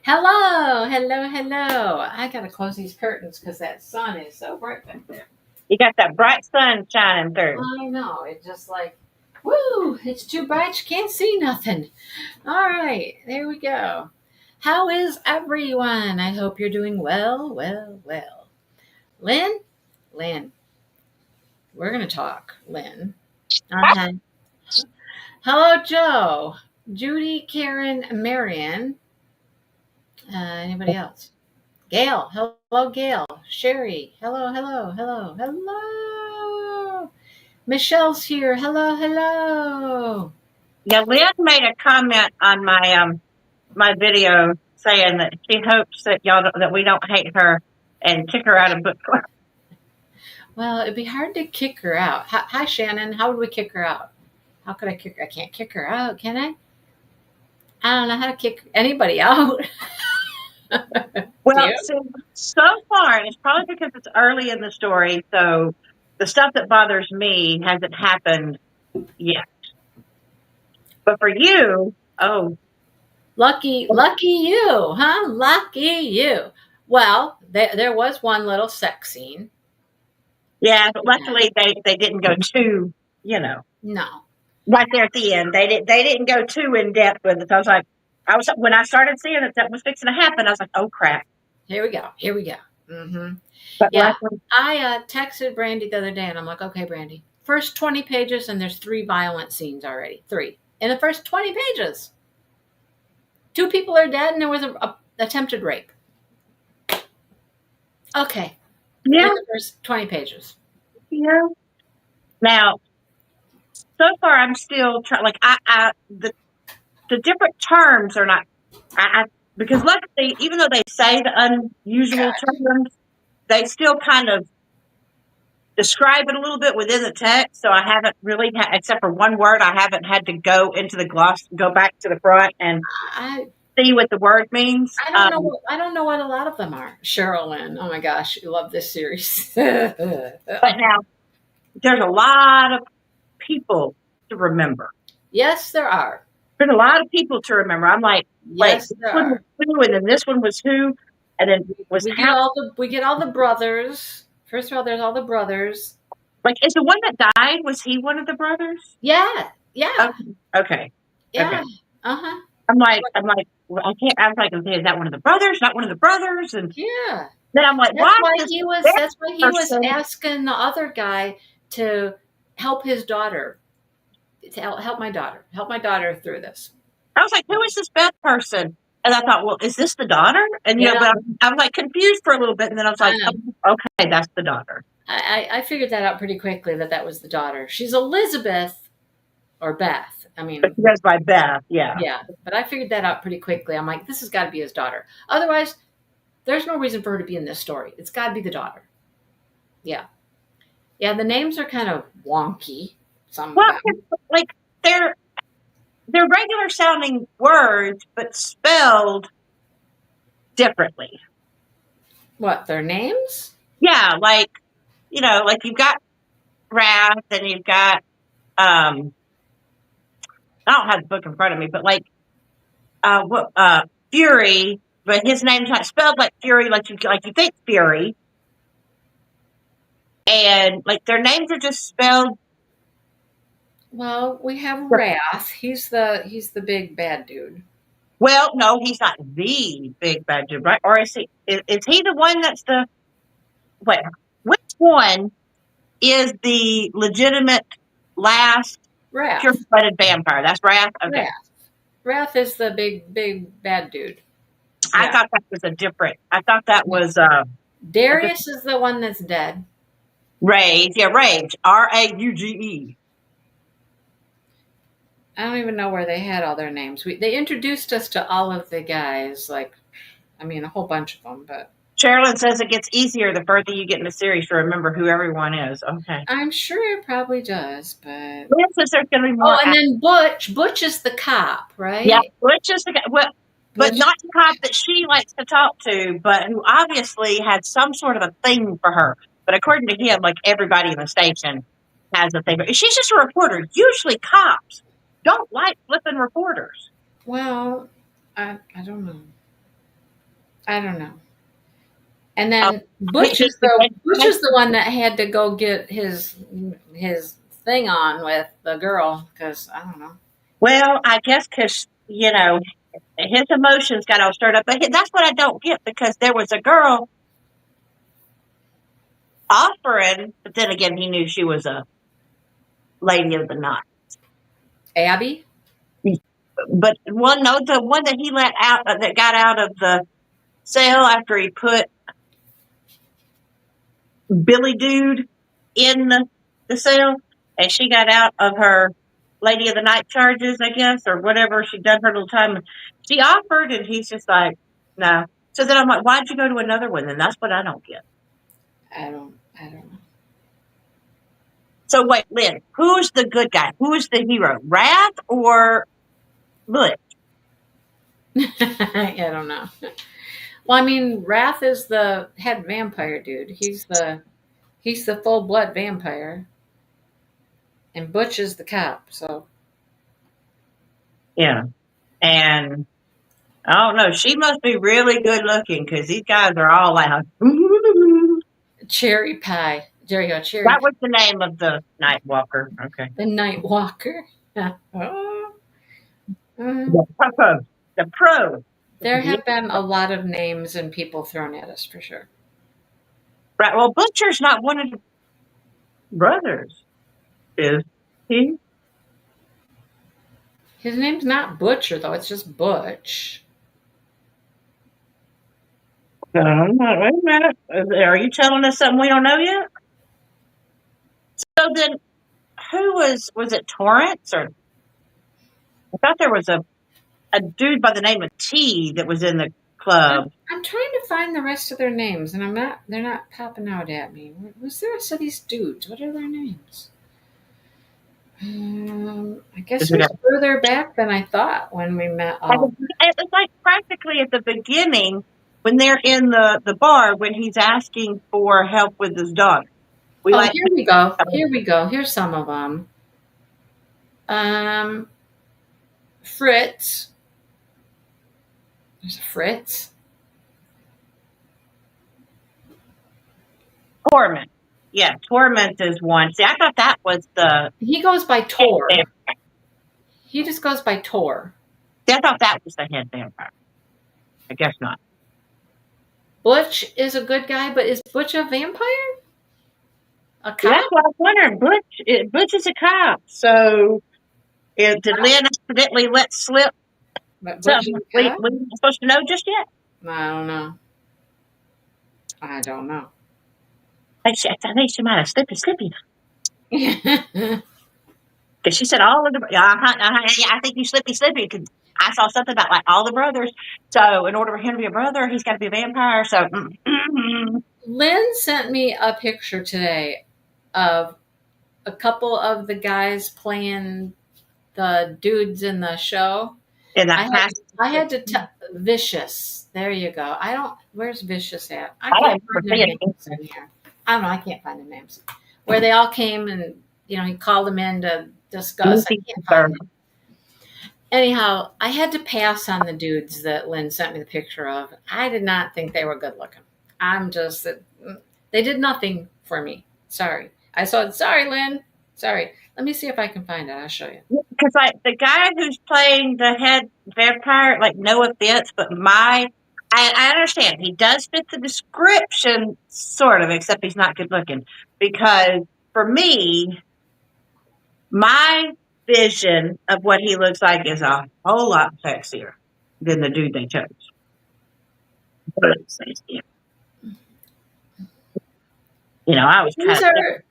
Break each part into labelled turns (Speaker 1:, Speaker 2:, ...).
Speaker 1: Hello, hello, hello. I gotta close these curtains because that sun is so bright back there.
Speaker 2: You got that bright sun shining through.
Speaker 1: I know. It's just like, woo, it's too bright. You can't see nothing. All right, there we go. How is everyone? I hope you're doing well, well, well. Lynn, we're gonna talk, Lynn. Uh-huh. Hello, Joe, Judy, Karen, Marion. Anybody else? Gail, hello, Gail. Sherry, hello, hello, hello, hello. Michelle's here. Hello, hello.
Speaker 2: Yeah, Lynn made a comment on my video saying that she hopes that that we don't hate her and kick her out of book club.
Speaker 1: Well, it'd be hard to kick her out. Hi, Shannon. How would we kick her out? How could I kick her? I can't kick her out, can I? I don't know how to kick anybody out.
Speaker 2: Well, so far, it's probably because it's early in the story, so the stuff that bothers me hasn't happened yet. But for you, oh,
Speaker 1: Lucky you, huh? Lucky you. Well, there was one little sex scene.
Speaker 2: yeah, but luckily they didn't go too,
Speaker 1: No.
Speaker 2: right there at the end. They didn't go too in depth with it. I was when I started seeing that was fixing to happen. I was like, oh crap.
Speaker 1: Here we go. Mm-hmm.
Speaker 2: But
Speaker 1: Yeah,
Speaker 2: luckily,
Speaker 1: I texted Brandy the other day, and I'm like, okay, Brandy, first 20 pages, and there's 3 violent scenes already. 3 in the first 20 pages. 2 people are dead, and there was a attempted rape. Okay.
Speaker 2: yeah,
Speaker 1: In the first 20 pages.
Speaker 2: yeah. Now, so far, I'm still trying. Like the different terms are not. Because luckily, even though they say the unusual terms, they still kind of describe it a little bit within the text. So I haven't really, except for one word, I haven't had to go into the gloss, go back to the front and
Speaker 1: I
Speaker 2: see what the word means.
Speaker 1: I don't know what a lot of them are. Cheryl Lynn. Oh my gosh, you love this series.
Speaker 2: But now there's a lot of people to remember.
Speaker 1: Yes, there are.
Speaker 2: There's a lot of people to remember. I'm like, wait,
Speaker 1: Yes,
Speaker 2: this
Speaker 1: there
Speaker 2: one was
Speaker 1: are.
Speaker 2: who, and then this one was who, and then was
Speaker 1: We
Speaker 2: how.
Speaker 1: get all the brothers. First of all, there's all the brothers.
Speaker 2: Like, is the one that died? Was he one of the brothers?
Speaker 1: Yeah.
Speaker 2: Okay.
Speaker 1: Yeah. Uh-huh.
Speaker 2: I'm like, well, I can't. I was like, okay, is that one of the brothers? Not one of the brothers? And
Speaker 1: Yeah.
Speaker 2: then I'm like, why?
Speaker 1: That's why he was asking the other guy to help his daughter. To help my daughter through this.
Speaker 2: I was like, who is this Beth person? And I thought, well, is this the daughter? And but I was like confused for a little bit, and then I was like, oh, okay, that's the daughter.
Speaker 1: I figured that out pretty quickly that was the daughter. She's Elizabeth or Beth. I mean,
Speaker 2: but she goes by Beth, yeah.
Speaker 1: Yeah, but I figured that out pretty quickly. I'm like, this has got to be his daughter. Otherwise, there's no reason for her to be in this story. It's got to be the daughter. Yeah. Yeah, the names are kind of wonky.
Speaker 2: Like they're regular sounding words, but spelled differently.
Speaker 1: What, their names?
Speaker 2: Yeah, like like you've got Wrath and you've got I don't have the book in front of me, but like Fury, but his name's not spelled like Fury, like you think Fury. And like their names are just spelled.
Speaker 1: Well, we have Wrath. He's the big bad dude.
Speaker 2: Well, no, he's not the big bad dude, right? Or is he the one that's the wait? Which one is the legitimate last pure-blooded vampire? That's Wrath. Okay.
Speaker 1: Wrath is the big bad dude.
Speaker 2: I thought that was a different. I thought that was
Speaker 1: Darius is the one that's dead.
Speaker 2: Rage, yeah, Rage. Rauge.
Speaker 1: I don't even know where they had all their names. They introduced us to all of the guys, a whole bunch of them. But
Speaker 2: Sherilyn says it gets easier the further you get in the series to remember who everyone is. Okay,
Speaker 1: I'm sure it probably does, but
Speaker 2: says there's going to be more.
Speaker 1: Oh, and then Butch. Butch is the cop, right?
Speaker 2: Yeah, Butch is the guy. Well, but not the cop that she likes to talk to, but who obviously had some sort of a thing for her. But according to him, like everybody in the station has a thing. She's just a reporter. Usually cops don't like flipping reporters.
Speaker 1: Well, I don't know. I don't know. And then
Speaker 2: He- he-
Speaker 1: Butch is the one that had to go get his thing on with the girl because I don't know.
Speaker 2: Well, I guess because, his emotions got all stirred up. But that's what I don't get, because there was a girl offering, but then again, he knew she was a lady of the night.
Speaker 1: Abby.
Speaker 2: But the one that he let out, that got out of the cell after he put Billy Dude in the cell, and she got out of her lady of the night charges, I guess, or whatever. She'd done her little time. She offered, and he's just like, no. So then I'm like, why'd you go to another one? Then that's what I don't get.
Speaker 1: I don't know.
Speaker 2: So wait, Lynn, who's the good guy? Who is the hero? Wrath or Butch?
Speaker 1: I don't know. Well, I mean, Wrath is the head vampire dude. He's the full blood vampire, and Butch is the cop. So
Speaker 2: Yeah. And I don't know. She must be really good looking, because these guys are all like,
Speaker 1: Cherry Pie. There you go, Cherry
Speaker 2: that
Speaker 1: Pie.
Speaker 2: was the name of the Night Walker. Okay.
Speaker 1: The Night Walker. Oh.
Speaker 2: The pro. The pro.
Speaker 1: There
Speaker 2: Yeah.
Speaker 1: have been a lot of names and people thrown at us for sure.
Speaker 2: Right. Well, Butcher's not one of the brothers, is he?
Speaker 1: His name's not Butcher though; it's just Butch.
Speaker 2: Wait a minute. Are you telling us something we don't know yet? So then, who was it? Torrance, or I thought there was a dude by the name of T that was in the club.
Speaker 1: I'm trying to find the rest of their names, and they're not popping out at me. What's the rest of these dudes? What are their names? I guess it was further back than I thought when we met.
Speaker 2: It was like practically at the beginning when they're in the bar when he's asking for help with his dog.
Speaker 1: Here we go. Here we go. Here's some of them. Fritz. There's a Fritz.
Speaker 2: Torment. Yeah, Torment is one. See, I thought that was the...
Speaker 1: He goes by Tor. He just goes by Tor.
Speaker 2: See, I thought that was the head vampire. I guess not.
Speaker 1: Butch is a good guy, but is Butch a vampire? A cop?
Speaker 2: That's what I'm wondering. Butch is a cop. So, did Lynn accidentally let slip something we weren't supposed to know just yet?
Speaker 1: I don't know.
Speaker 2: I think she might have slippy. Because she said all of the... I think you slippy, because I saw something about like all the brothers. So in order for him to be a brother, he's got to be a vampire. So
Speaker 1: Lynn sent me a picture today of a couple of the guys playing the dudes in the show. I had to tell Vicious. There you go. Where's Vicious at? I can't find their names in here. I don't know. I can't find the names. Where they all came and he called them in to discuss. I can't find them. Anyhow, I had to pass on the dudes that Lynn sent me the picture of. I did not think they were good looking. They did nothing for me. Sorry. I saw it. Sorry, Lynn. Sorry. Let me see if I can find it. I'll show you.
Speaker 2: Because like the guy who's playing the head vampire, like no offense, but I understand he does fit the description, sort of, except he's not good looking. Because for me, my vision of what he looks like is a whole lot sexier than the dude they chose. I was
Speaker 1: these are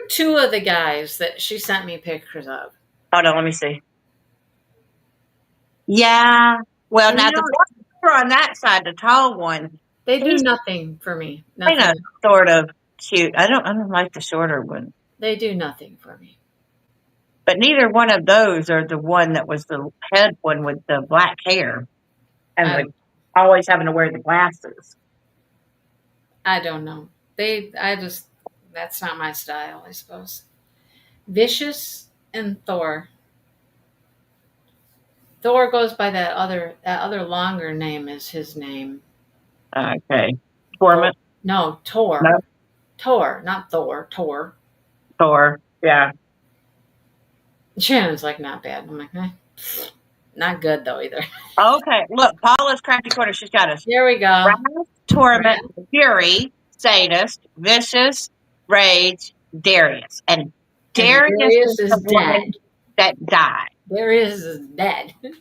Speaker 1: two of the guys that she sent me pictures of.
Speaker 2: Hold on, let me see. Yeah. Well, now the one on that side, the tall one,
Speaker 1: they do nothing for me. Nothing.
Speaker 2: Sort of cute. I don't like the shorter one.
Speaker 1: They do nothing for me.
Speaker 2: But neither one of those are the one that was the head one with the black hair and always having to wear the glasses.
Speaker 1: I don't know. That's not my style, I suppose. Vicious and Thor. Thor goes by that other longer name is his name.
Speaker 2: Okay. Torment.
Speaker 1: No, Tor.
Speaker 2: No.
Speaker 1: Tor, not Thor. Tor.
Speaker 2: Thor. Yeah.
Speaker 1: Shannon's like, not bad. I'm like, not good though either.
Speaker 2: Okay. Look, Paula's crafty corner. She's got us.
Speaker 1: There we go.
Speaker 2: Wrath, torment, fury, sadist, vicious, rage, Darius, and Darius
Speaker 1: is
Speaker 2: the one
Speaker 1: dead.
Speaker 2: that died.
Speaker 1: Darius is dead.
Speaker 2: Darius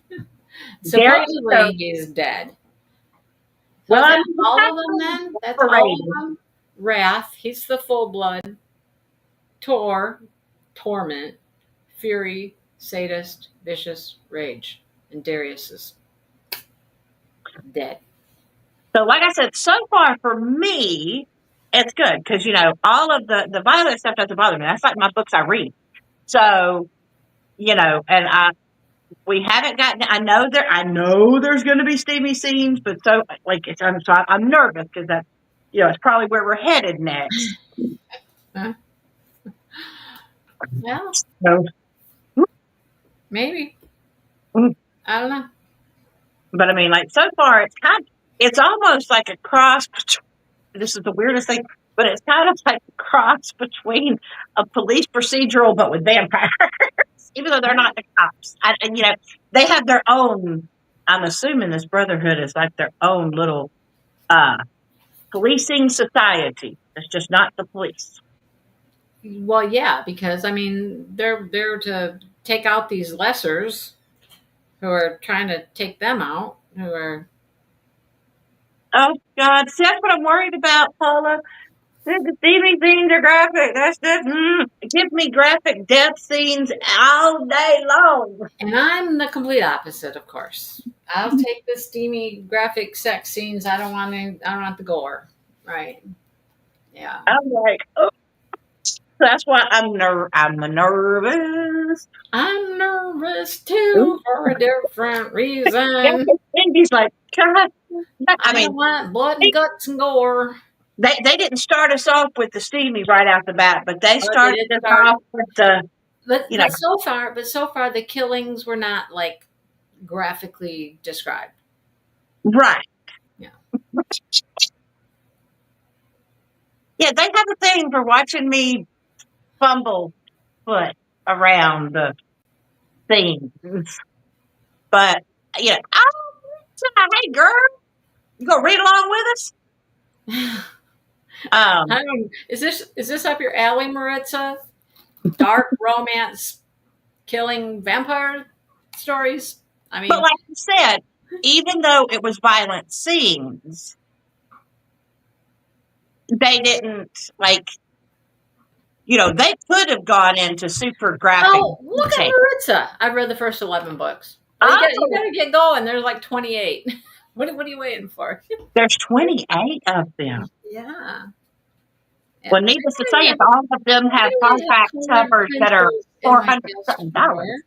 Speaker 1: Supposedly he's dead.
Speaker 2: Well,
Speaker 1: So
Speaker 2: I'm
Speaker 1: that's all of them then? That's all of them? Wrath, he's the full blood. Tor, torment. Fury, sadist, vicious, rage. And Darius is dead.
Speaker 2: So, like I said, so far for me, it's good because all of the violent stuff doesn't bother me. That's like my books I read. So, and we haven't gotten. I know there's going to be steamy scenes, but I'm nervous because that's it's probably where we're headed next.
Speaker 1: Huh? Yeah.
Speaker 2: So,
Speaker 1: Maybe.
Speaker 2: Mm.
Speaker 1: I don't know.
Speaker 2: But I mean, like so far, it's almost like a cross. This is the weirdest thing, but it's kind of like a cross between a police procedural, but with vampires. Even though they're not the cops, and they have their own. I'm assuming this Brotherhood is like their own little policing society. It's just not the police.
Speaker 1: Well, yeah, because I mean, they're there to take out these lessers who are trying to take them out. Who are
Speaker 2: Oh God, see, that's what I'm worried about, Paula. The steamy scenes are graphic. That's just give me graphic death scenes all day long.
Speaker 1: and I'm the complete opposite, of course. I'll take the steamy graphic sex scenes. I don't want the gore. Right. Yeah.
Speaker 2: I'm like, oh. That's why I'm nervous.
Speaker 1: I'm nervous too for a different reason.
Speaker 2: He's like, God.
Speaker 1: I don't want blood and guts and gore.
Speaker 2: They didn't start us off with the steamy right out the bat, but they started us off with the.
Speaker 1: But so far the killings were not like graphically described.
Speaker 2: Right.
Speaker 1: Yeah.
Speaker 2: Yeah, they have a thing for watching me fumble foot around the scenes. But hey girl, you gonna read along with us?
Speaker 1: Is this up your alley, Maritza? Dark romance, killing vampire stories. I mean,
Speaker 2: but like you said, even though it was violent scenes, they didn't they could have gone into super graphic.
Speaker 1: Oh, look at Maritza! I've read the first 11 books. You gotta get going. There's like 28. What are you waiting for?
Speaker 2: There's 28 of them.
Speaker 1: Yeah.
Speaker 2: Well, needless to say, if all of them have compact covers that are $400.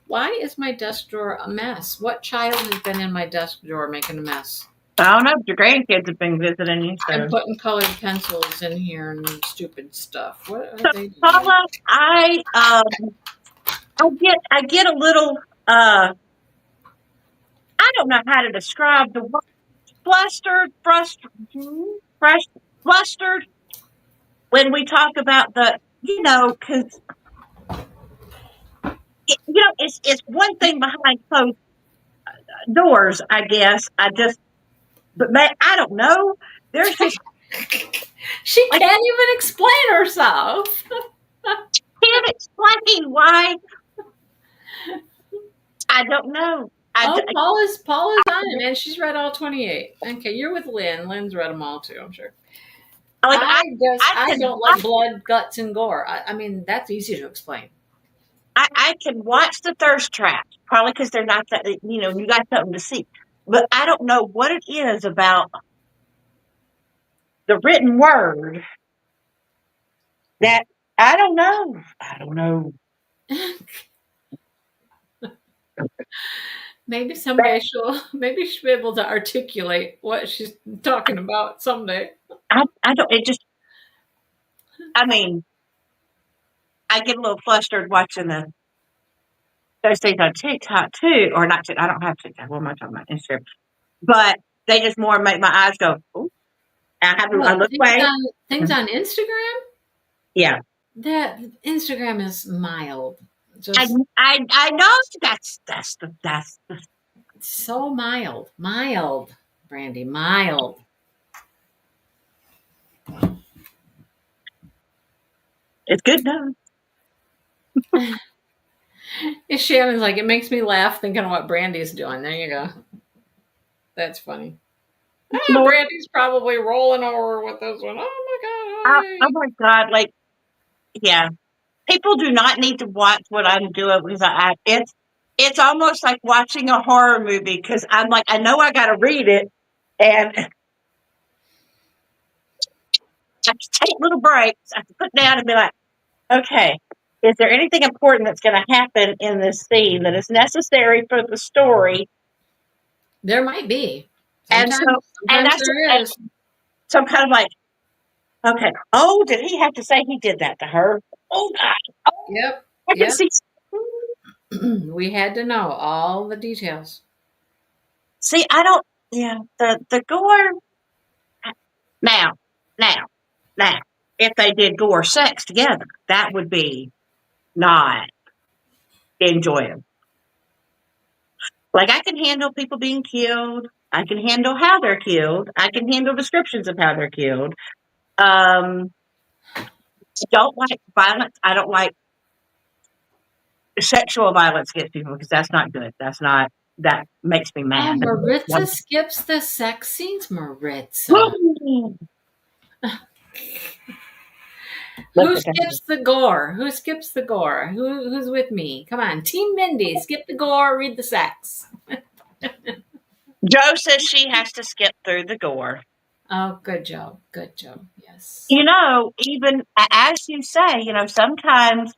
Speaker 1: Why is my desk drawer a mess? What child has been in my desk drawer making a mess?
Speaker 2: I don't know. Your grandkids have been visiting you. So.
Speaker 1: I'm putting colored pencils in here and stupid stuff. What are they doing?
Speaker 2: Paula, I get a little I don't know how to describe the word flustered when we talk about the because it's one thing behind closed doors, I guess. But I don't know. There's just
Speaker 1: she can't even explain herself.
Speaker 2: Can't explain why. I don't know.
Speaker 1: Paula's on it, man. She's read all 28. Okay, you're with Lynn. Lynn's read them all too, I'm sure. I don't like blood, guts, and gore. I mean, that's easy to explain.
Speaker 2: I can watch the thirst traps, probably because they're not that, you got something to see. But I don't know what it is about the written word that I don't know.
Speaker 1: Maybe someday she'll be able to articulate what she's talking about someday.
Speaker 2: I don't. It just. I mean, I get a little flustered watching those things on TikTok too, or not. I don't have TikTok. What am I talking about? Instagram. But they just more make my eyes go, ooh. I look away.
Speaker 1: Things on Instagram?
Speaker 2: Yeah.
Speaker 1: That Instagram is mild.
Speaker 2: I know that's
Speaker 1: so mild. Mild, Brandy, mild.
Speaker 2: It's good enough.
Speaker 1: Shannon's like, it makes me laugh thinking of what Brandy's doing. There you go. That's funny. Brandy's probably rolling over with this one.
Speaker 2: Oh my God. Like, yeah. People do not need to watch what I'm doing because it's almost like watching a horror movie because I'm like, I know I got to read it and I have to take little breaks. I have to put down and be like, okay, is there anything important that's going to happen in this scene that is necessary for the story?
Speaker 1: There might be.
Speaker 2: Sometimes there is. So I'm kind of like, okay. Oh, did he have to say he did that to her? Oh God. Oh,
Speaker 1: yep.
Speaker 2: I can see.
Speaker 1: We had to know all the details.
Speaker 2: See, I don't. Yeah, the gore. Now, if they did gore sex together, that would be not enjoyable. Like I can handle people being killed. I can handle how they're killed. I can handle descriptions of how they're killed. I don't like violence. I don't like sexual violence against people because that's not good. That makes me mad.
Speaker 1: Maritza skips the sex scenes. Maritza. Who skips the gore? Who skips the gore? Who's with me? Come on, Team Mindy. Skip the gore. Read the sex.
Speaker 2: Jo says she has to skip through the gore.
Speaker 1: Oh, good job. Good job. Yes.
Speaker 2: Even as you say, sometimes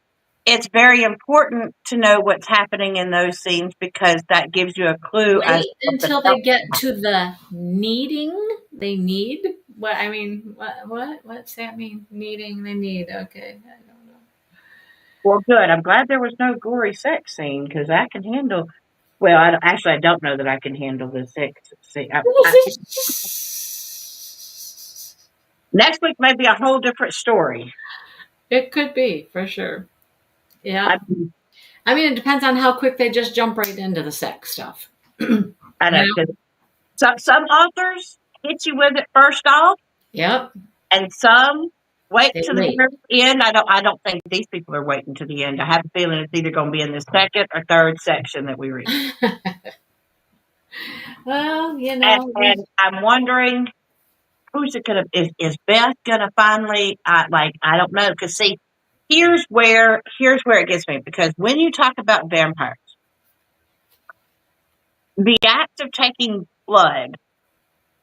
Speaker 2: it's very important to know what's happening in those scenes because that gives you a clue.
Speaker 1: Wait until they get to the needing. They need. What I mean, what's that mean? Needing, they need. Okay, I don't know.
Speaker 2: Well, good. I'm glad there was no gory sex scene because I can handle. Well, I don't know that I can handle the sex scene. Next week may be a whole different story.
Speaker 1: It could be for sure. Yeah. I mean, it depends on how quick they just jump right into the sex stuff.
Speaker 2: I know. Some authors hit you with it first off.
Speaker 1: Yep.
Speaker 2: And some wait to the very end. I don't think these people are waiting to the end. I have a feeling it's either going to be in the second or third section that we read.
Speaker 1: Well,
Speaker 2: and I'm wondering who's it going to is Beth going to finally I don't know because see here's where it gets me because when you talk about vampires, the act of taking blood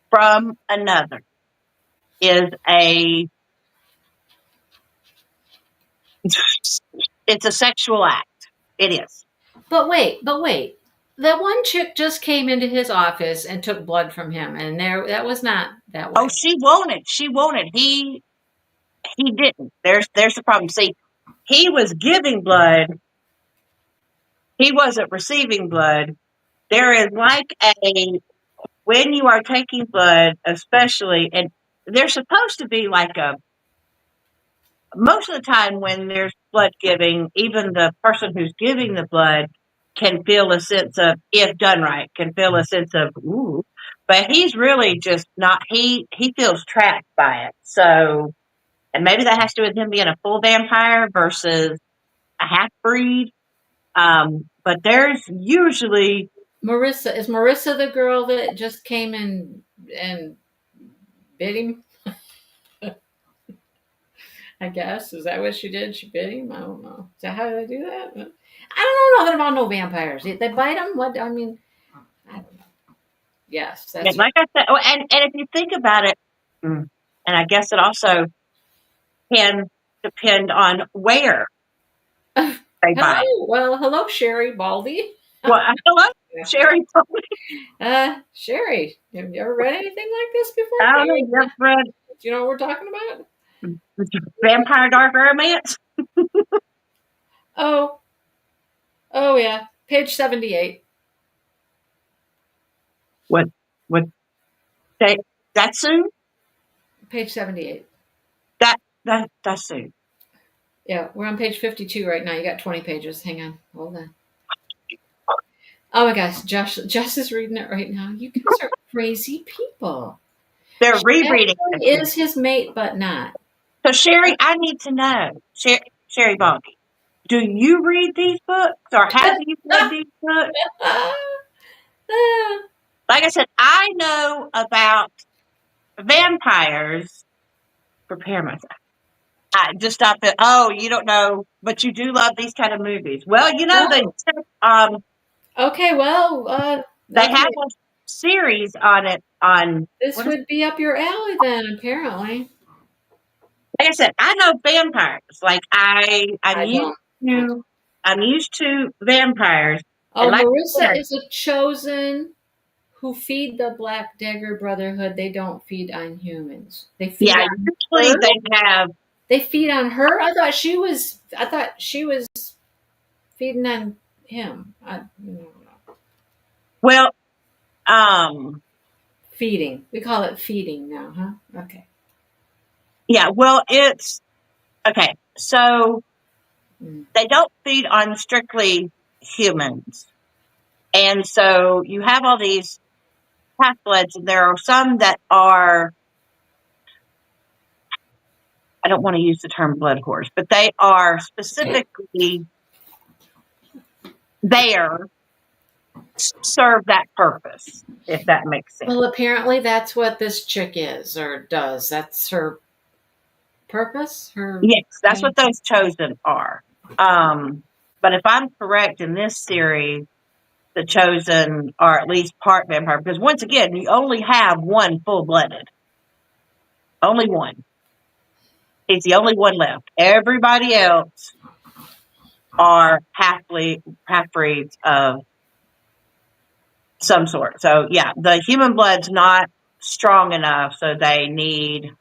Speaker 2: from another is it's a sexual act. It is.
Speaker 1: But wait. That one chick just came into his office and took blood from him, and that was not that way.
Speaker 2: Oh, she wanted. He didn't. There's the problem. See, he was giving blood. He wasn't receiving blood. There is when you are taking blood, especially, and there's supposed to be most of the time when there's blood giving, even the person who's giving the blood can feel a sense of, if done right, ooh, but he's really just not, he feels trapped by it. So, and maybe that has to do with him being a full vampire versus a half-breed. But there's usually...
Speaker 1: Marissa, is Marissa the girl that just came in and bit him? I guess. Is that what she did? She bit him? I don't know. Is that how they do that? I don't know nothing about no vampires. They bite them? What? I mean, I don't know. Yes. That's
Speaker 2: like I said, and if you think about it, and I guess it also can depend on where they bite.
Speaker 1: Well, hello, Sherry Baldy.
Speaker 2: Well, hello, Sherry Baldy.
Speaker 1: Sherry, have you ever read anything like this before?
Speaker 2: I don't know. You ever read?
Speaker 1: Do you know what we're talking about?
Speaker 2: Vampire Dark Romance?
Speaker 1: Oh yeah, page 78.
Speaker 2: What Okay, that's soon.
Speaker 1: Page 78.
Speaker 2: That's soon.
Speaker 1: Yeah, we're on page 52 right now. You got 20 pages. Hang on. Hold on. Oh my gosh, Josh is reading it right now. You guys are crazy people.
Speaker 2: They're
Speaker 1: She
Speaker 2: rereading
Speaker 1: actually
Speaker 2: it.
Speaker 1: is his mate, but not.
Speaker 2: So Sherry, I need to know, Sherry Bonky, do you read these books, or have you read these books? Like I said, I know about vampires. Prepare myself. I just stop it. Oh, you don't know, but you do love these kind of movies. Well, you know they
Speaker 1: Okay, well,
Speaker 2: they
Speaker 1: okay.
Speaker 2: have a series on it. On
Speaker 1: This would be up your alley then, apparently.
Speaker 2: like I said, I know vampires. Like I'm
Speaker 1: I
Speaker 2: used
Speaker 1: don't.
Speaker 2: to I'm used to vampires.
Speaker 1: Oh,
Speaker 2: And like I
Speaker 1: Marissa
Speaker 2: said,
Speaker 1: is a chosen who feed the Black Dagger Brotherhood. They don't feed on humans. They feed
Speaker 2: yeah,
Speaker 1: on
Speaker 2: usually
Speaker 1: her.
Speaker 2: they have.
Speaker 1: They feed on her. I thought she was feeding on him.
Speaker 2: Well,
Speaker 1: Feeding. We call it feeding now, huh? Okay.
Speaker 2: yeah, well, it's okay. So
Speaker 1: Mm.
Speaker 2: they don't feed on strictly humans. And so you have all these half-bloods, and there are some that are, I don't want to use the term blood horse, but they are specifically there to serve that purpose, if that makes sense.
Speaker 1: Well, apparently that's what this chick is or does. That's her purpose.
Speaker 2: Yes, that's what those chosen are. But if I'm correct in this series, the chosen are at least part vampire, because once again, you only have one full-blooded. Only one. He's the only one left. Everybody else are half-breeds of some sort. So yeah, the human blood's not strong enough, so they need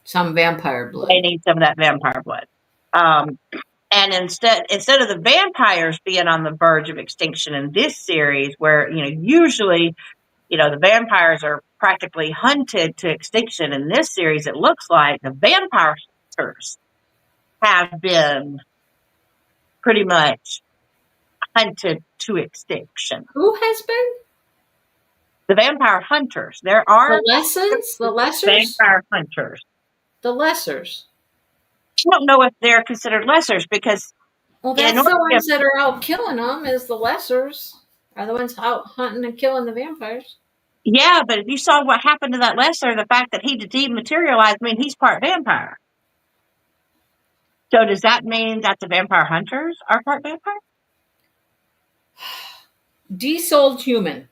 Speaker 1: some vampire blood.
Speaker 2: They need some of that vampire blood. And instead of the vampires being on the verge of extinction in this series, where usually the vampires are practically hunted to extinction, in this series it looks like the vampire hunters have been pretty much hunted to extinction.
Speaker 1: Who has been?
Speaker 2: The vampire hunters. There are
Speaker 1: the lessers?
Speaker 2: Vampire hunters.
Speaker 1: The lessers.
Speaker 2: I don't know if they're considered lessers, because
Speaker 1: that's the ones that are out killing them. Is the lessers are the ones out hunting and killing the vampires?
Speaker 2: Yeah, but if you saw what happened to that lesser, the fact that he dematerialized, he's part vampire. So does that mean that the vampire hunters are part vampire?
Speaker 1: Desouled human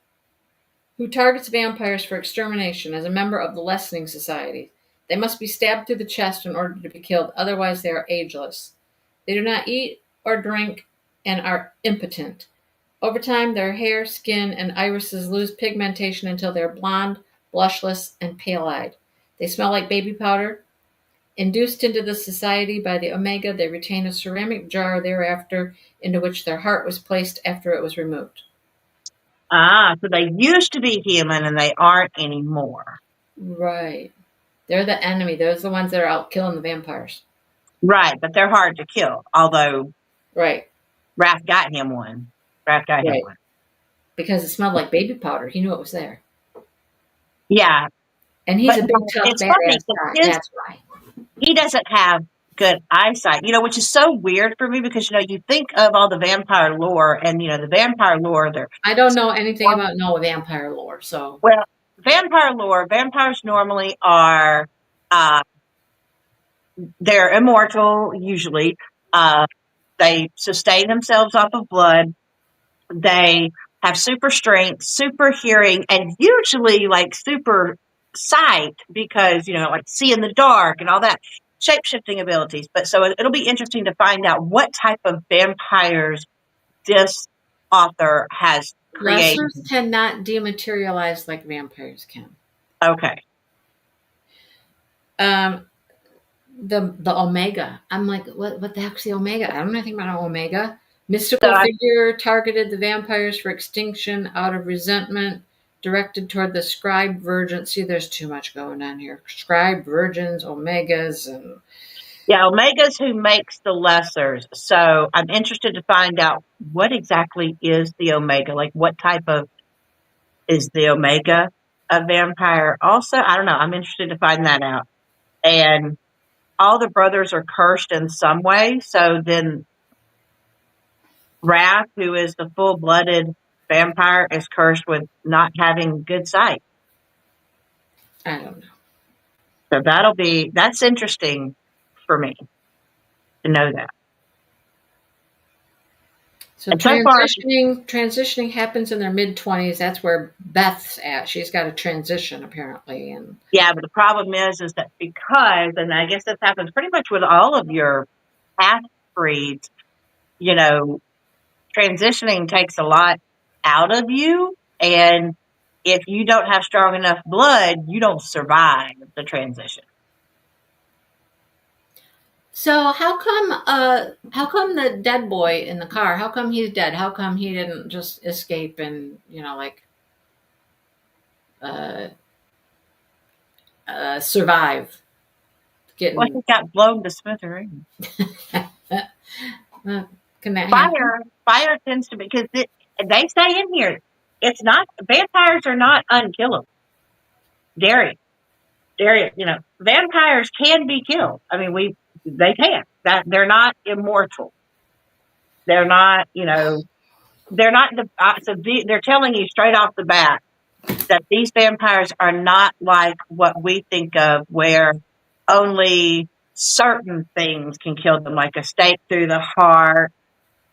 Speaker 1: who targets vampires for extermination as a member of the Lessening Society. They must be stabbed through the chest in order to be killed, otherwise they are ageless. They do not eat or drink and are impotent. Over time, their hair, skin, and irises lose pigmentation until they are blonde, blushless, and pale-eyed. They smell like baby powder. Induced into the society by the Omega, they retain a ceramic jar thereafter into which their heart was placed after it was removed.
Speaker 2: Ah, so they used to be human and they aren't anymore.
Speaker 1: Right. They're the enemy. They're the ones that are out killing the vampires.
Speaker 2: Right, but they're hard to kill. Although,
Speaker 1: right,
Speaker 2: Raph got him one. Him one
Speaker 1: because it smelled like baby powder. He knew it was there.
Speaker 2: Yeah,
Speaker 1: and he's a big tough badass guy. That's why
Speaker 2: he doesn't have good eyesight. Which is so weird for me, because you think of all the vampire lore, and the vampire lore.
Speaker 1: I don't know anything about vampire lore, so
Speaker 2: vampire lore. Vampires normally are they're immortal. Usually, they sustain themselves off of blood. They have super strength, super hearing, and usually super sight, because see in the dark and all that shape-shifting abilities. But so it'll be interesting to find out what type of vampires this author has created.
Speaker 1: Lessers cannot dematerialize like vampires can.
Speaker 2: Okay.
Speaker 1: The Omega. I'm like, what the heck's the Omega? I don't know anything about an Omega. Mystical figure targeted the vampires for extinction out of resentment directed toward the scribe virgin. See, there's too much going on here. Scribe virgins, omegas, and
Speaker 2: Yeah, Omega's who makes the lessers. So I'm interested to find out what exactly is the Omega. Like, what type of is the Omega a vampire? Also, I don't know. I'm interested to find that out. And all the brothers are cursed in some way. So then Wrath, who is the full-blooded vampire, is cursed with not having good sight.
Speaker 1: I don't know.
Speaker 2: So that's interesting for me to know that.
Speaker 1: So
Speaker 2: And so far,
Speaker 1: transitioning happens in their mid-20s. That's where Beth's at. She's got to transition apparently, and
Speaker 2: yeah, but the problem is that because, and I guess this happens pretty much with all of your half breeds, you know, transitioning takes a lot out of you, and if you don't have strong enough blood, you don't survive the transition.
Speaker 1: so how come the dead boy in the car? How come he's dead? How come he didn't just escape and survive getting?
Speaker 2: Well, he got blown to smithereens.
Speaker 1: Can that happen?
Speaker 2: Fire tends to be, because they say in here, it's not, vampires are not unkillable. Darius, vampires can be killed. I mean, they can. That they're not immortal. They're not, they're not. They're telling you straight off the bat that these vampires are not like what we think of, where only certain things can kill them, like a stake through the heart,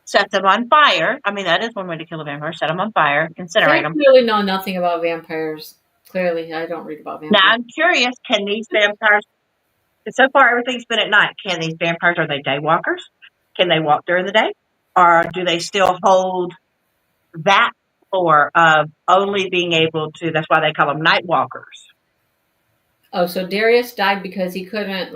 Speaker 2: set them on fire. I mean, that is one way to kill a vampire: set them on fire, incinerate them.
Speaker 1: I really know nothing about vampires. Clearly, I don't read about vampires.
Speaker 2: Now, I'm curious, can these vampires, so far everything's been at night, can these vampires, are they daywalkers? Can they walk during the day? Or do they still hold that floor of only being able to, that's why they call them night walkers?
Speaker 1: Oh, so Darius died because he couldn't,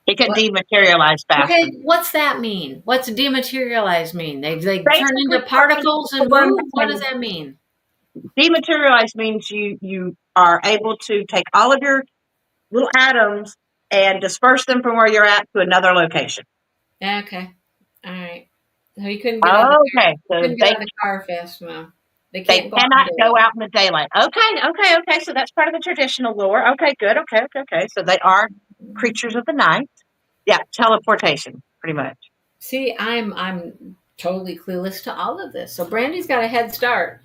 Speaker 2: He could dematerialize faster.
Speaker 1: Okay, what's that mean? What's dematerialize mean? They turn into particles and move? What does that mean?
Speaker 2: Dematerialize means you are able to take all of your little atoms and disperse them from where you're at to another location.
Speaker 1: Okay. All right. So he couldn't get out of the car fast enough.
Speaker 2: They cannot go out in the daylight. Okay. So that's part of the traditional lore. Okay, good. Okay. So they are creatures of the night. Yeah, teleportation, pretty much.
Speaker 1: See, I'm totally clueless to all of this. So Brandy's got a head start.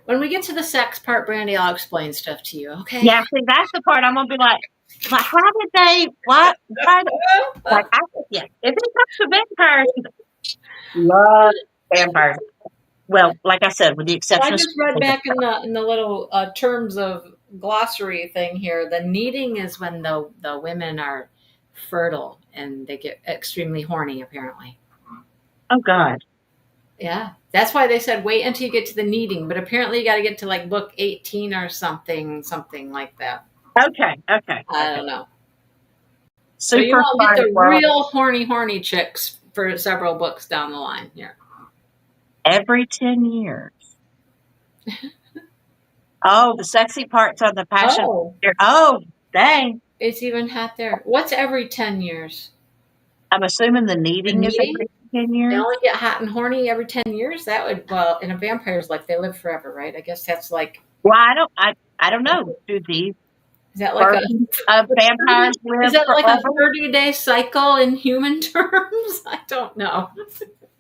Speaker 1: When we get to the sex part, Brandy, I'll explain stuff to you, okay?
Speaker 2: Yeah, see, that's the part I'm going to be like, how did they, what? If it comes to vampires, love vampires. Well, like I said, with the exception
Speaker 1: I just read back in the little terms of glossary thing here, the needing is when the women are fertile and they get extremely horny, apparently.
Speaker 2: Oh, God.
Speaker 1: Yeah, that's why they said wait until you get to the needing, but apparently you got to get to book 18 or something like that.
Speaker 2: Okay.
Speaker 1: I don't know.
Speaker 2: So
Speaker 1: you won't get the real horny chicks for several books down the line here.
Speaker 2: Every 10 years. Oh, the sexy parts on the passion. Oh, dang.
Speaker 1: It's even hot there. What's every 10 years?
Speaker 2: I'm assuming the needing is every 10 years.
Speaker 1: They only get hot and horny every 10 years? That would, in a vampire's life, they live forever, right? I guess that's like...
Speaker 2: Well, I don't know. Do these...
Speaker 1: Is that like
Speaker 2: a vampires live
Speaker 1: Is that
Speaker 2: forever?
Speaker 1: like a 30-day cycle in human terms? I don't know.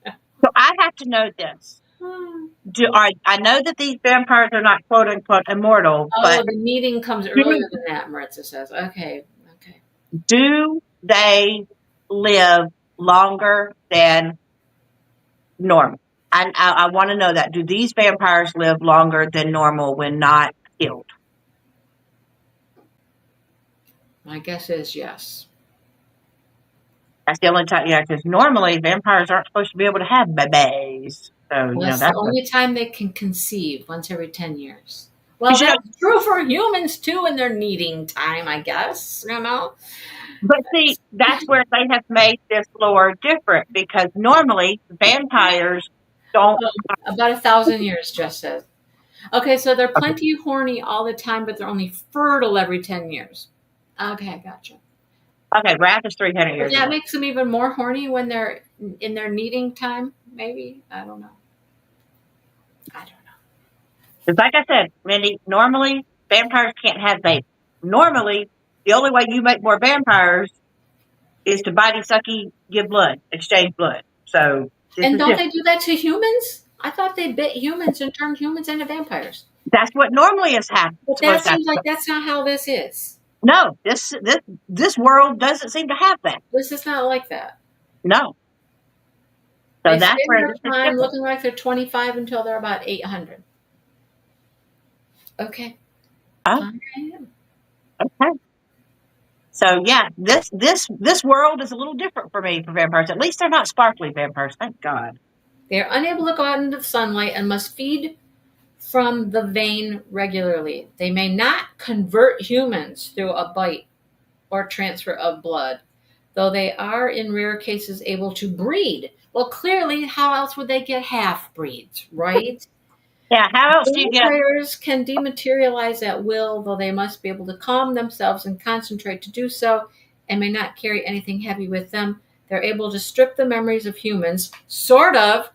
Speaker 2: So I have to know this. I know that these vampires are not quote unquote immortal, but
Speaker 1: the meeting comes earlier than that, Maritza says. Okay.
Speaker 2: Do they live longer than normal? I want to know that. Do these vampires live longer than normal when not killed?
Speaker 1: My guess is yes.
Speaker 2: That's the only time, because normally vampires aren't supposed to be able to have babies. So,
Speaker 1: that's the only time they can conceive, once every 10 years. Well, that's true for humans, too, in their needing time, I guess,
Speaker 2: But see, that's where they have made this lore different, because normally vampires don't...
Speaker 1: About 1,000 years, Jess says. Okay, so they're plenty horny all the time, but they're only fertile every 10 years. Okay, gotcha.
Speaker 2: Okay, Wrath is 300
Speaker 1: But
Speaker 2: years
Speaker 1: that
Speaker 2: old.
Speaker 1: makes them even more horny when they're in their needing time, maybe? I don't know. I don't know.
Speaker 2: Because like I said, Mindy, normally vampires can't have babies. Normally, the only way you make more vampires is to bitey sucky, give blood, exchange blood. So this
Speaker 1: And
Speaker 2: is
Speaker 1: don't
Speaker 2: different.
Speaker 1: they do that to humans? I thought they bit humans and turned humans into vampires.
Speaker 2: That's what normally is
Speaker 1: But that
Speaker 2: supposed to
Speaker 1: seems like
Speaker 2: happen.
Speaker 1: that's not how this is.
Speaker 2: No, this world doesn't seem to have that.
Speaker 1: This is not like that.
Speaker 2: No. So
Speaker 1: They
Speaker 2: that's
Speaker 1: spend
Speaker 2: where
Speaker 1: their
Speaker 2: this is
Speaker 1: time
Speaker 2: different.
Speaker 1: looking like they're 25 until they're about 800. Okay.
Speaker 2: Oh,
Speaker 1: All right.
Speaker 2: okay. So yeah, this world is a little different for me for vampires. At least they're not sparkly vampires, thank God.
Speaker 1: They are unable to go out into the sunlight and must feed from the vein regularly. They may not convert humans through a bite or transfer of blood, though they are in rare cases able to breed. Well, clearly, how else would they get half breeds, right?
Speaker 2: Yeah, how else do you get?
Speaker 1: Vampires can dematerialize at will, though they must be able to calm themselves and concentrate to do so, and may not carry anything heavy with them. They're able to strip the memories of humans, sort of,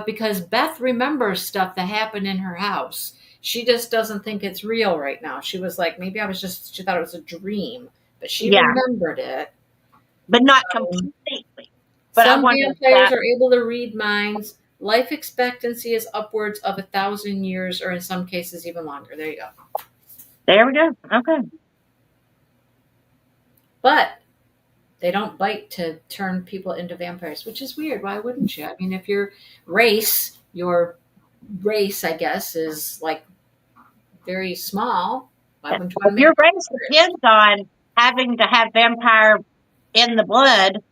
Speaker 1: because Beth remembers stuff that happened in her house. She just doesn't think it's real right now. She was like, maybe she thought it was a dream, but she
Speaker 2: Yeah,
Speaker 1: remembered it.
Speaker 2: but not completely. But I
Speaker 1: Some
Speaker 2: wonder if
Speaker 1: vampires
Speaker 2: that.
Speaker 1: are able to read minds. Life expectancy is upwards of 1,000 years, or in some cases even longer. There you go.
Speaker 2: There we go. Okay.
Speaker 1: But they don't bite to turn people into vampires, which is weird. Why wouldn't you? I mean, if your race, I guess, is like very small, why wouldn't you want to make
Speaker 2: Your race depends on having to have vampire in the blood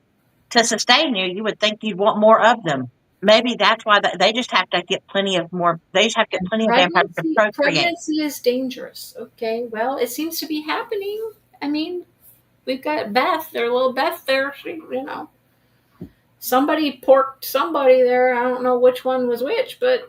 Speaker 2: to sustain you. You would think you'd want more of them. Maybe that's why they just have to get plenty of more. They just have to get plenty of vampires to procreate.
Speaker 1: Pregnancy is dangerous. Okay, well, it seems to be happening. I mean, we've got Beth, their little Beth there. She, somebody porked somebody there. I don't know which one was which, but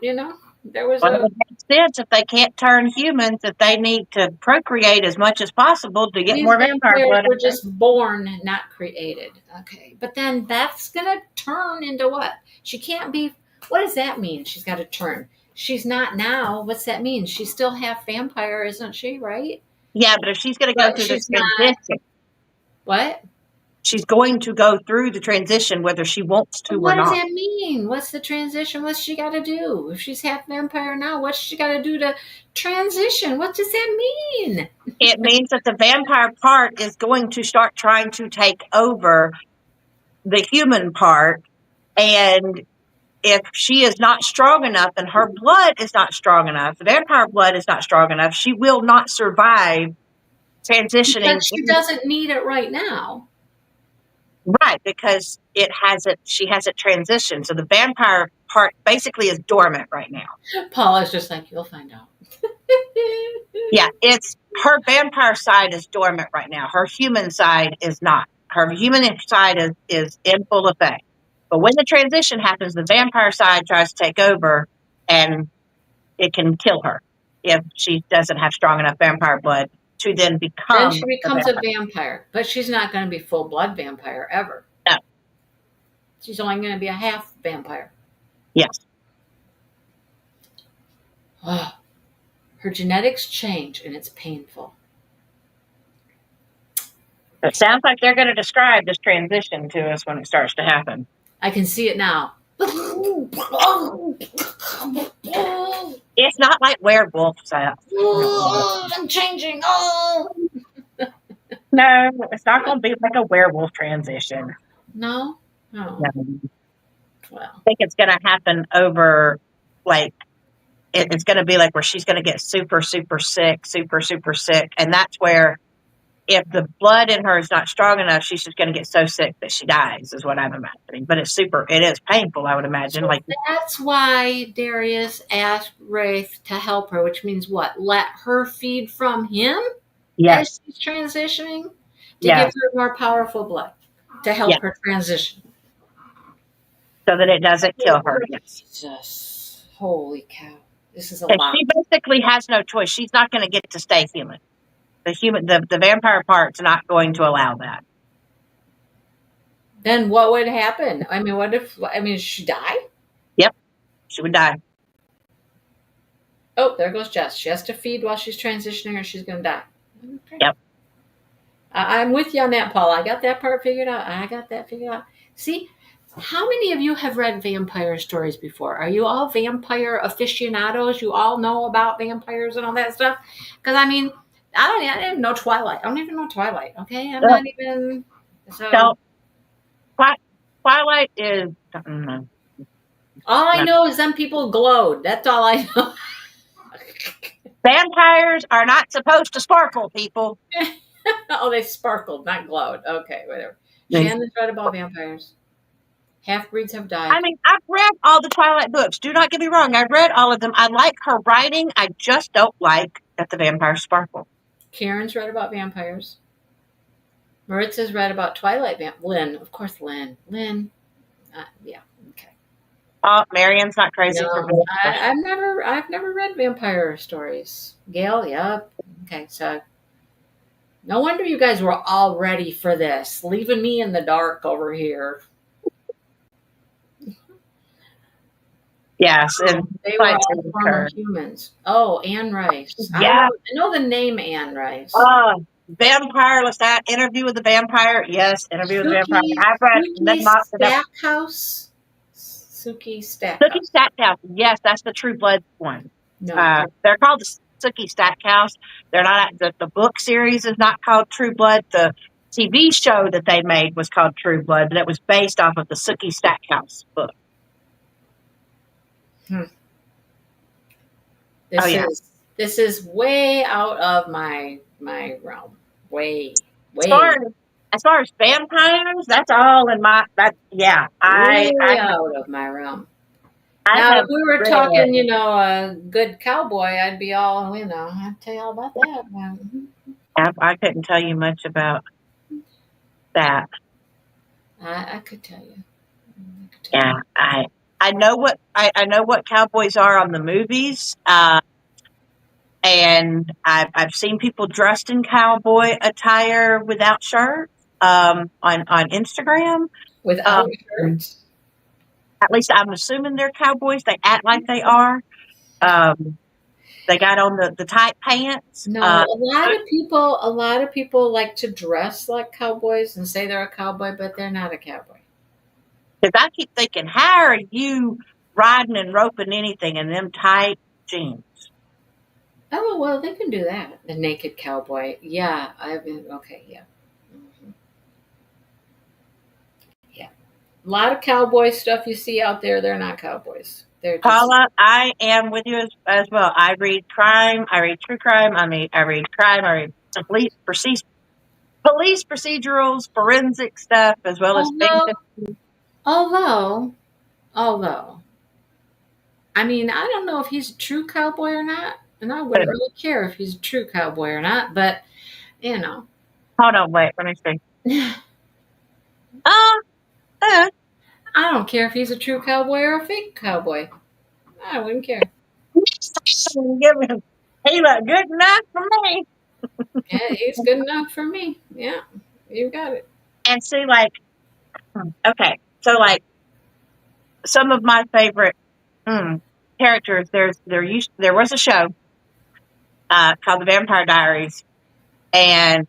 Speaker 1: there was
Speaker 2: Well, it would make sense if they can't turn humans, if they need to procreate as much as possible to get
Speaker 1: these
Speaker 2: more vampire
Speaker 1: vampires
Speaker 2: blood.
Speaker 1: were just born, not created. Okay, but then Beth's gonna turn into what? She can't be. What does that mean? She's got to turn. She's not now. What's that mean? She's still half vampire, isn't she? Right?
Speaker 2: Yeah, but if she's going to go
Speaker 1: But
Speaker 2: through the
Speaker 1: she's not.
Speaker 2: transition,
Speaker 1: What?
Speaker 2: she's going to go through the transition whether she wants to or
Speaker 1: What does
Speaker 2: not.
Speaker 1: that mean? What's the transition? What's she got to do? If she's half vampire now, what's she got to do to transition? What does that mean?
Speaker 2: It means that the vampire part is going to start trying to take over the human part. And if she is not strong enough and her blood is not strong enough, the vampire blood is not strong enough, she will not survive transitioning.
Speaker 1: Because she doesn't need it right now.
Speaker 2: Right, because she hasn't transitioned. So the vampire part basically is dormant right now.
Speaker 1: Paula's just like, you'll find out.
Speaker 2: Yeah, it's her vampire side is dormant right now. Her human side is not. Her human side is in full effect. But when the transition happens, the vampire side tries to take over, and it can kill her if she doesn't have strong enough vampire blood to then become.
Speaker 1: Then she becomes a vampire, but she's not going to be full blood vampire ever.
Speaker 2: No.
Speaker 1: She's only going to be a half vampire.
Speaker 2: Yes.
Speaker 1: Oh, her genetics change, and it's painful.
Speaker 2: It sounds like they're going to describe this transition to us when it starts to happen.
Speaker 1: I can see it now.
Speaker 2: It's not like werewolf stuff.
Speaker 1: I'm changing.
Speaker 2: No, it's not going to be like a werewolf transition.
Speaker 1: No?
Speaker 2: No.
Speaker 1: Well.
Speaker 2: I think it's going to happen over, like, it's going to be like where she's going to get super, super sick. And that's where, if the blood in her is not strong enough, she's just going to get so sick that she dies, is what I'm imagining. But it is painful, I would imagine.
Speaker 1: So that's why Darius asked Wraith to help her, which means what? Let her feed from him as she's transitioning to give her more powerful blood to help her transition.
Speaker 2: So that it doesn't kill her.
Speaker 1: Jesus. Holy cow. This is a
Speaker 2: And
Speaker 1: lot.
Speaker 2: she basically has no choice. She's not going to get to stay human. The vampire part's not going to allow that.
Speaker 1: Then what would happen? I mean, what if? I mean, she die?
Speaker 2: Yep, she would die.
Speaker 1: Oh, there goes Jess. She has to feed while she's transitioning, or she's going to die. Okay.
Speaker 2: Yep.
Speaker 1: I'm with you on that, Paul. I got that part figured out. See, how many of you have read vampire stories before? Are you all vampire aficionados? You all know about vampires and all that stuff? Because I mean, I don't even know Twilight. I don't even know Twilight. Okay, I'm not even. So
Speaker 2: Twilight is.
Speaker 1: all I know is them people glowed. That's all I know.
Speaker 2: Vampires are not supposed to sparkle, people.
Speaker 1: Oh, they sparkled, not glowed. Okay, whatever. Shannon's read about vampires. Half-breeds have died.
Speaker 2: I mean, I've read all the Twilight books. Do not get me wrong. I've read all of them. I like her writing. I just don't like that the vampires sparkle.
Speaker 1: Karen's read about vampires. Maritza's read about Twilight. Lynn, of course, Lynn. Yeah, okay.
Speaker 2: Marion's not crazy for me.
Speaker 1: I've never read vampire stories. Gail, yep. Okay, so no wonder you guys were all ready for this, leaving me in the dark over here.
Speaker 2: Yes, and
Speaker 1: they were all former humans. Oh, Anne Rice.
Speaker 2: Yeah,
Speaker 1: I know the name Anne Rice.
Speaker 2: Vampire. Let's that Interview with the Vampire. Yes, Interview with the Vampire. I've read
Speaker 1: Stackhouse. Sookie Stackhouse.
Speaker 2: Sookie Stackhouse. Yes, that's the True Blood one.
Speaker 1: No,
Speaker 2: they're called the Sookie Stackhouse. They're not. The book series is not called True Blood. The TV show that they made was called True Blood, but it was based off of the Sookie Stackhouse book.
Speaker 1: This is way out of my realm. Way.
Speaker 2: As far as vampires, that's all in my. I'm
Speaker 1: out of my realm. Now, if we were talking, a good cowboy, I'd be all, I'd tell you all about that.
Speaker 2: I couldn't tell you much about that.
Speaker 1: I could tell you.
Speaker 2: I know what cowboys are on the movies, and I've seen people dressed in cowboy attire without shirts on Instagram.
Speaker 1: Without shirts.
Speaker 2: At least I'm assuming they're cowboys. They act like they are. They got on the tight pants.
Speaker 1: No, a lot of people like to dress like cowboys and say they're a cowboy, but they're not a cowboy.
Speaker 2: Because I keep thinking, how are you riding and roping anything in them tight jeans?
Speaker 1: Oh, well, they can do that. The naked cowboy. Yeah, okay, yeah. Mm-hmm. Yeah. A lot of cowboy stuff you see out there, they're not cowboys.
Speaker 2: Paula, I am with you as well. I read crime. I read true crime. I read crime. I read police procedurals, forensic stuff, as well as things.
Speaker 1: Although, I mean, I don't know if he's a true cowboy or not, and I wouldn't really care if he's a true cowboy or not, but,
Speaker 2: Hold on, wait, let me see.
Speaker 1: I don't care if he's a true cowboy or a fake cowboy. I wouldn't care.
Speaker 2: He looked good enough for me.
Speaker 1: Yeah, he's good enough for me. Yeah, you got it.
Speaker 2: And see, okay, so some of my favorite characters. There was a show called The Vampire Diaries, and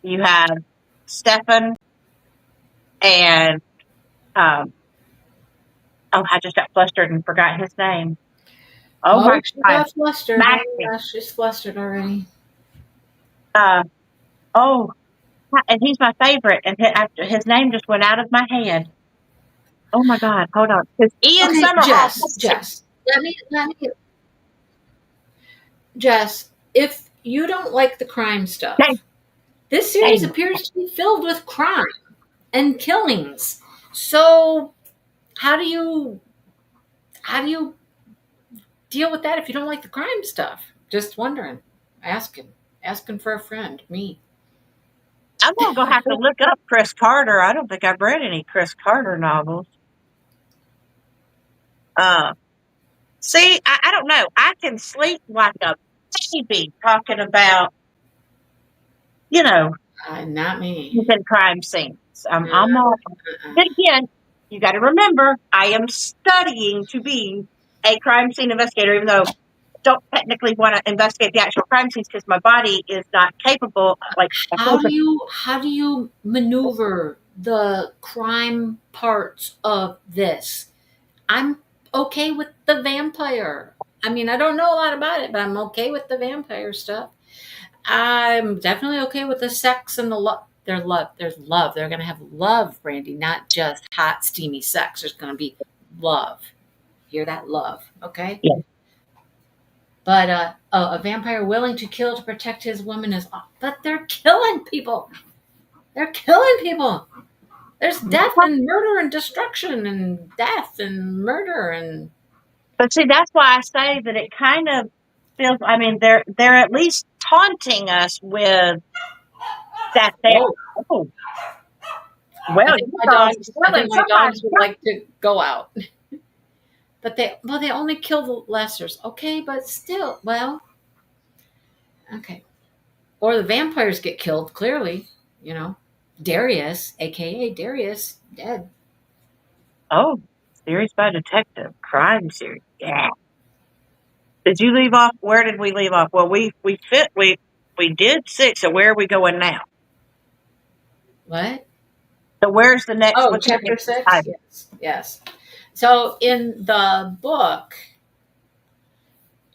Speaker 2: you had Stefan and I just got flustered and forgot his name. Oh my
Speaker 1: God! Got flustered. Oh gosh, she's flustered already.
Speaker 2: And he's my favorite, and his name just went out of my head. Oh my God! Hold on, because Ian Somerhalder.
Speaker 1: Jess, let me. Jess, if you don't like the crime stuff, this series appears to be filled with crime and killings. So, how do you deal with that if you don't like the crime stuff? Just wondering. Asking for a friend. Me.
Speaker 2: I'm going to have to look up Chris Carter. I don't think I've read any Chris Carter novels. See, I don't know. I can sleep like a baby talking about,
Speaker 1: Not me.
Speaker 2: even crime scenes. I'm not.
Speaker 1: Uh-uh.
Speaker 2: Then again, you got to remember, I am studying to be a crime scene investigator, even though I don't technically want to investigate the actual crime scenes because my body is not capable. Like,
Speaker 1: How do you maneuver the crime parts of this? I'm okay with the vampire. I mean, I don't know a lot about it, but I'm okay with the vampire stuff. I'm definitely okay with the sex and the love. There's love. There's love. They're going to have love, Brandy, not just hot, steamy sex. There's going to be love. Hear that? Love. Okay.
Speaker 2: Yeah.
Speaker 1: But a vampire willing to kill to protect his woman is. But they're killing people. They're killing people. There's death and murder and destruction and death and murder and.
Speaker 2: But see, that's why I say that it kind of feels. I mean, they're at least taunting us with that. Oh, well,
Speaker 1: I think my dogs would like to go out. But they only kill the lessers. Okay, but still, well, okay. Or the vampires get killed, clearly, Darius, aka Darius, dead.
Speaker 2: Oh, series by detective, crime series. Yeah. Did you leave off? Where did we leave off? Well, we did 6. So where are we going now?
Speaker 1: What?
Speaker 2: So where's the next?
Speaker 1: Oh, chapter 6? Yes. So in the book,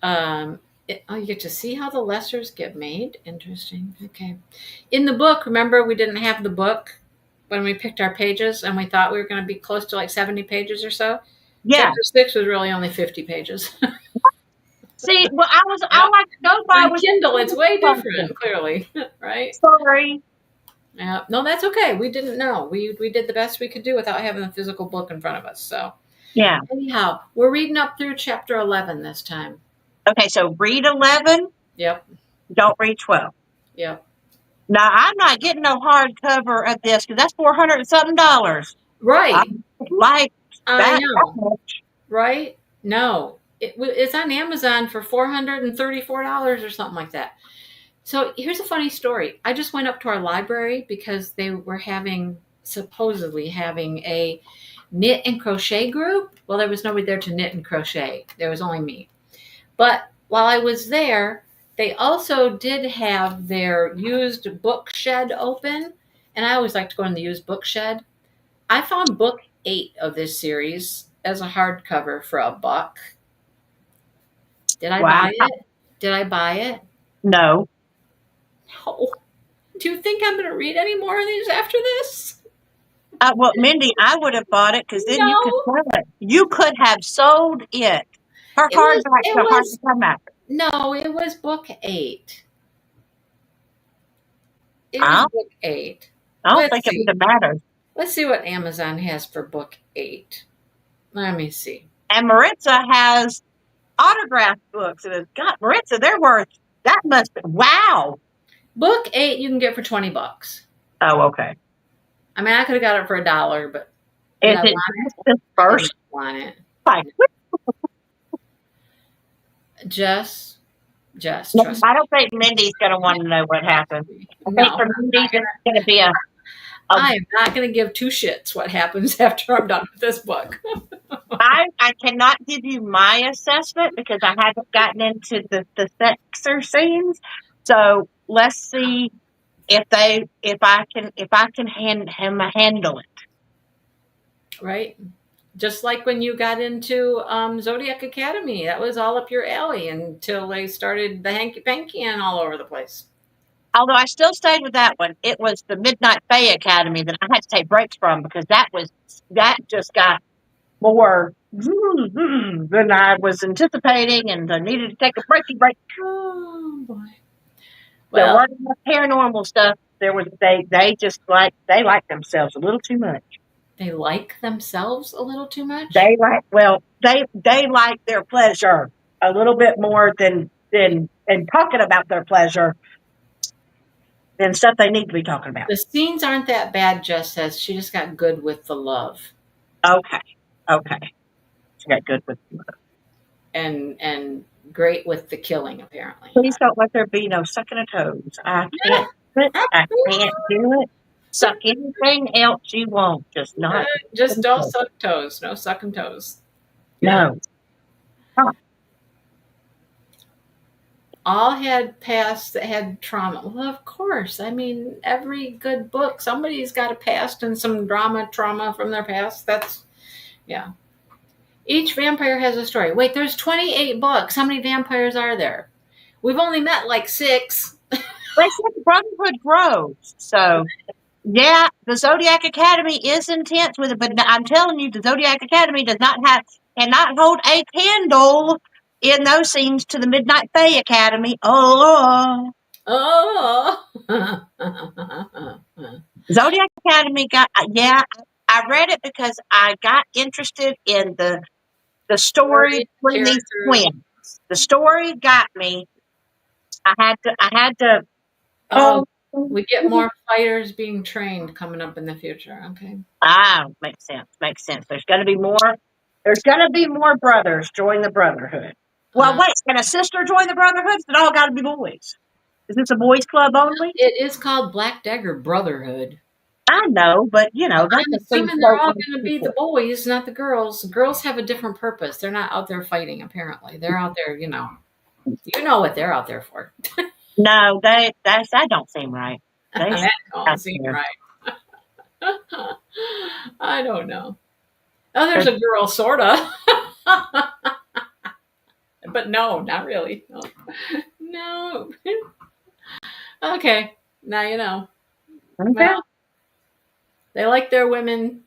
Speaker 1: you get to see how the lessers get made. Interesting. Okay. In the book, remember we didn't have the book when we picked our pages, and we thought we were going to be close to like 70 pages or so.
Speaker 2: Yeah.
Speaker 1: Chapter 6 was really only 50 pages.
Speaker 2: See, well, I like to go by
Speaker 1: with Kindle. It's way different, clearly, right?
Speaker 2: Sorry.
Speaker 1: Yeah. No, that's okay. We didn't know. We did the best we could do without having a physical book in front of us. So,
Speaker 2: yeah.
Speaker 1: Anyhow, we're reading up through chapter 11 this time.
Speaker 2: Okay, so read 11.
Speaker 1: Yep.
Speaker 2: Don't read 12.
Speaker 1: Yep.
Speaker 2: Now, I'm not getting no hardcover of this because that's $400 and something.
Speaker 1: Right.
Speaker 2: I
Speaker 1: know. Right? No. It's on Amazon for $434 or something like that. So here's a funny story. I just went up to our library because they were supposedly having a knit and crochet group. Well, there was nobody there to knit and crochet. There was only me. But while I was there, they also did have their used book shed open. And I always like to go in the used book shed. I found book 8 of this series as a hardcover for $1. Did I buy it? Did I buy it?
Speaker 2: No.
Speaker 1: No. Do you think I'm going to read any more of these after this?
Speaker 2: Well, Mindy, I would have bought it because then you could sell it. You could have sold it. Her hardback to hardcover.
Speaker 1: No, it was book 8. It was book 8.
Speaker 2: I don't think it would have mattered.
Speaker 1: Let's see what Amazon has for book 8. Let me see.
Speaker 2: And Maritza has autographed books. God, Maritza, they're worth, that must be, wow.
Speaker 1: Book 8 you can get for $20.
Speaker 2: Oh, okay.
Speaker 1: I mean, I could have got it for $1, but
Speaker 2: is it the first?
Speaker 1: I want it.
Speaker 2: Fine.
Speaker 1: Just
Speaker 2: trust. I don't think Mindy's going to want to know what happened. I think for Mindy, it's going to be
Speaker 1: I am not going to give 2 shits what happens after I'm done with this book.
Speaker 2: I cannot give you my assessment because I haven't gotten into the sexer scenes. So let's see if I can handle it.
Speaker 1: Right. Just like when you got into Zodiac Academy, that was all up your alley until they started the hanky-panky and all over the place.
Speaker 2: Although I still stayed with that one. It was the Midnight Fae Academy that I had to take breaks from because that just got more than I was anticipating, and I needed to take a break.
Speaker 1: Oh boy!
Speaker 2: Well, there wasn't enough paranormal stuff. They like themselves a little too much.
Speaker 1: They like themselves a little too much?
Speaker 2: They like their pleasure a little bit more than talking about their pleasure than stuff they need to be talking about.
Speaker 1: The scenes aren't that bad, Jess says. She just got good with the love.
Speaker 2: Okay. She got good with the love.
Speaker 1: and great with the killing, apparently.
Speaker 2: Please don't let there be no sucking of toes. I can't do it. I can't do it. Suck anything else you want, just not.
Speaker 1: Just don't suck toes. No sucking toes.
Speaker 2: No.
Speaker 1: All had past that had trauma. Well, of course. I mean, every good book, somebody's got a past and some trauma from their past. That's, yeah. Each vampire has a story. Wait, there's 28 books. How many vampires are there? We've only met like 6.
Speaker 2: They said the Brotherhood grows. So, yeah, the Zodiac Academy is intense with it, but I'm telling you, the Zodiac Academy cannot hold a candle in those scenes to the Midnight Fae Academy. Oh. Zodiac Academy I read it because I got interested in the story between these twins. The story got me. I had to.
Speaker 1: We get more fighters being trained coming up in the future. Okay.
Speaker 2: Makes sense. There's going to be more brothers join the Brotherhood. Well, wait, can a sister join the Brotherhood? It all got to be boys. Is this a boys' club only?
Speaker 1: It is called Black Dagger Brotherhood.
Speaker 2: I know, but I'm
Speaker 1: assuming they're all going to be the boys, not the girls. Girls have a different purpose. They're not out there fighting. Apparently, they're out there. You know what they're out there for.
Speaker 2: No, that don't seem right.
Speaker 1: That don't seem right. I don't know. Oh, there's a girl, sorta. But no, not really. No. Okay, now you know.
Speaker 2: Okay.
Speaker 1: Well, they like their women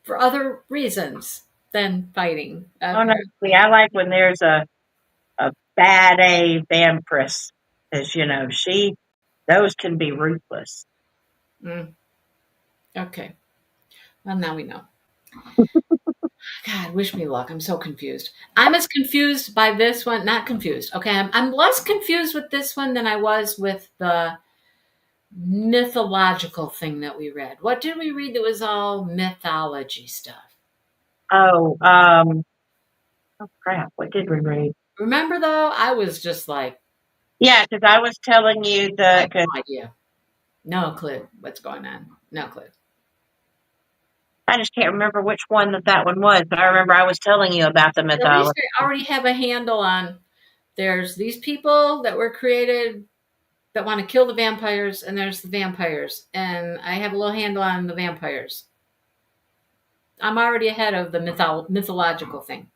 Speaker 1: for other reasons than fighting.
Speaker 2: Honestly, I like when there's a bad A vampiress, because those can be ruthless.
Speaker 1: Okay. Well, now we know. God, wish me luck. I'm so confused. I'm as confused by this one. Not confused. Okay, I'm less confused with this one than I was with the mythological thing that we read. What did we read that was all mythology stuff?
Speaker 2: Oh crap! What did we read?
Speaker 1: Remember though, I was just like,
Speaker 2: yeah, because I was telling you
Speaker 1: no idea, no clue what's going on, no clue.
Speaker 2: I just can't remember which one that one was, but I remember I was telling you about the mythology.
Speaker 1: At least I already have a handle on. There's these people that were created that want to kill the vampires, and there's the vampires, and I have a little handle on the vampires. I'm already ahead of the mythological thing.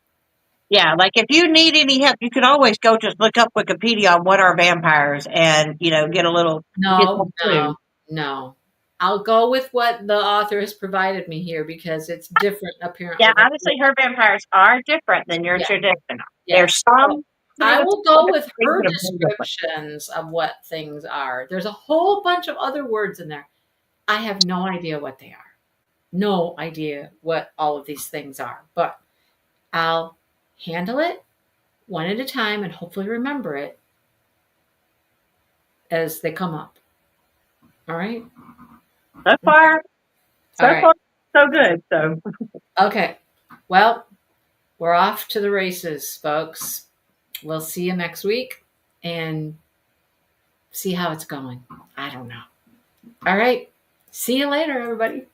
Speaker 2: Yeah, like if you need any help, you could always go just look up Wikipedia on what are vampires and, get a little.
Speaker 1: No. I'll go with what the author has provided me here because it's different, apparently.
Speaker 2: Yeah, honestly, her vampires are different than your traditional.
Speaker 1: Yeah.
Speaker 2: There's some.
Speaker 1: I will go with her descriptions of what things are. There's a whole bunch of other words in there. I have no idea what they are. No idea what all of these things are. But I'll handle it one at a time and hopefully remember it as they come up. All right?
Speaker 2: So far, so good. So
Speaker 1: okay. Well, we're off to the races, folks. We'll see you next week and see how it's going. I don't know. All right. See you later, everybody.